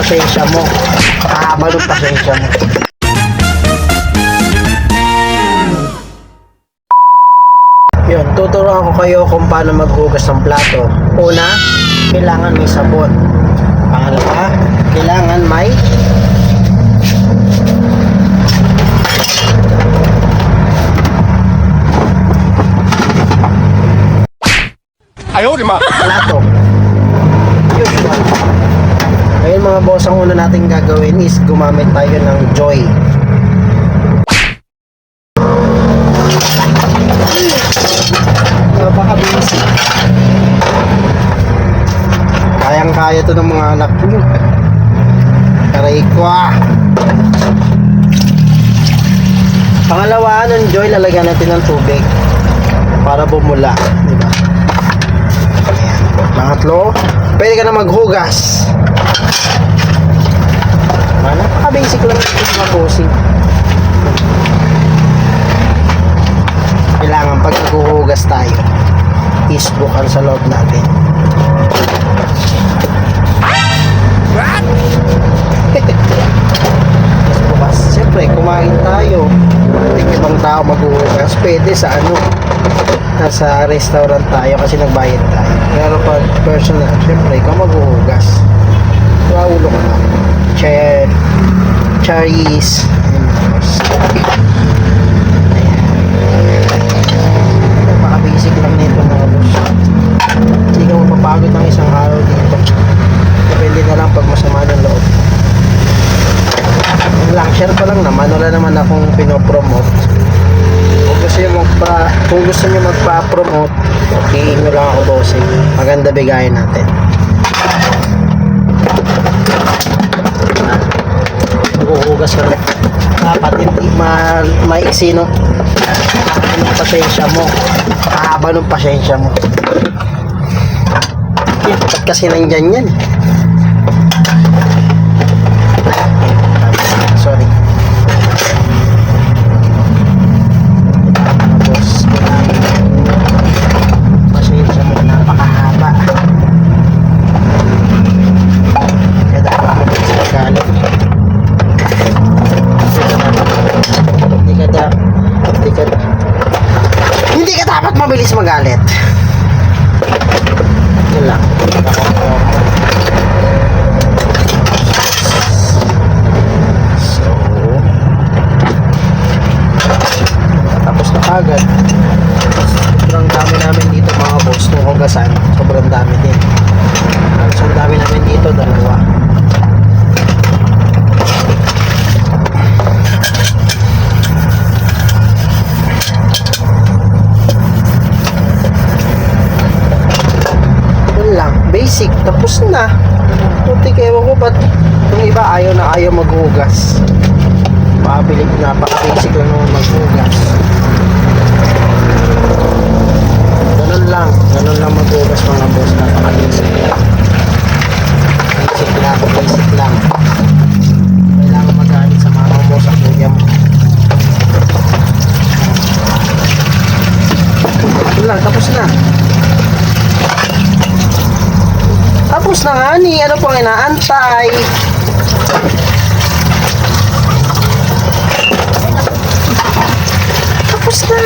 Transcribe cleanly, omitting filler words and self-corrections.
pasensya mo. Haba ng pasensya mo. Yun, tuturuan ko kayo kung paano maghugas ng plato. Una, kailangan may sabon. Pangalawa, kailangan may Ayaw, di ma. plato. Usual. Ngayon mga boss, ang una natin gagawin is gumamit tayo ng Joy. Napaka-busy. Kayang-kaya to ng mga anak ko. Aray ko ah. Pangalawa, ng Joy, lalagyan natin ng tubig para bumula, di ba? Pangatlo, pwede ka na maghugas. Napaka-basic lang ito mga bossing. Kailangan pag naghuhugas tayo, is bukan sa loob natin. What? Is bukas. Siyempre, kumain tayo. Hindi ibang tao maghuhugas. Pwede sa ano, nasa restaurant tayo kasi nagbayad tayo. Pero pag personal, siyempre, ikaw maghuhugas. Ulo ka na. Cherries. Napaka-basic lang nito mga boss. Hindi ka mapapagod ng isang araw dito. Depende na lang pag masama ng loob. Yun lang, share ko lang naman. Wala naman akong pinopromote. Kung gusto nyo magpa-promote, okay, nyo lang ako bossing. Maganda bigayin natin. Maghuhugas ka na. Dapat hindi maiksi no. Ang pasensya mo. Haba ng pasensya mo. Ba't kasi nandyan yan? Sorry. Hindi ka dapat mabilis magalit. Yun lang. So, tapos na agad. Sobrang dami namin dito mga boss nung hugasan. Sobrang dami din. So, dami namin dito, dalawa. Basic, tapos na. Putik, ewan ko ba't yung iba ayaw na ayaw maghugas. Napaka-basic lang naman maghugas. Ganun lang maghugas mga boss. Napaka-basic lang. Basic lang. Kailangan magalit sa mga mo sa kuya mo. Ganun lang, tapos na. Tapos na nga ni, ano pang inaantay? Tapos na.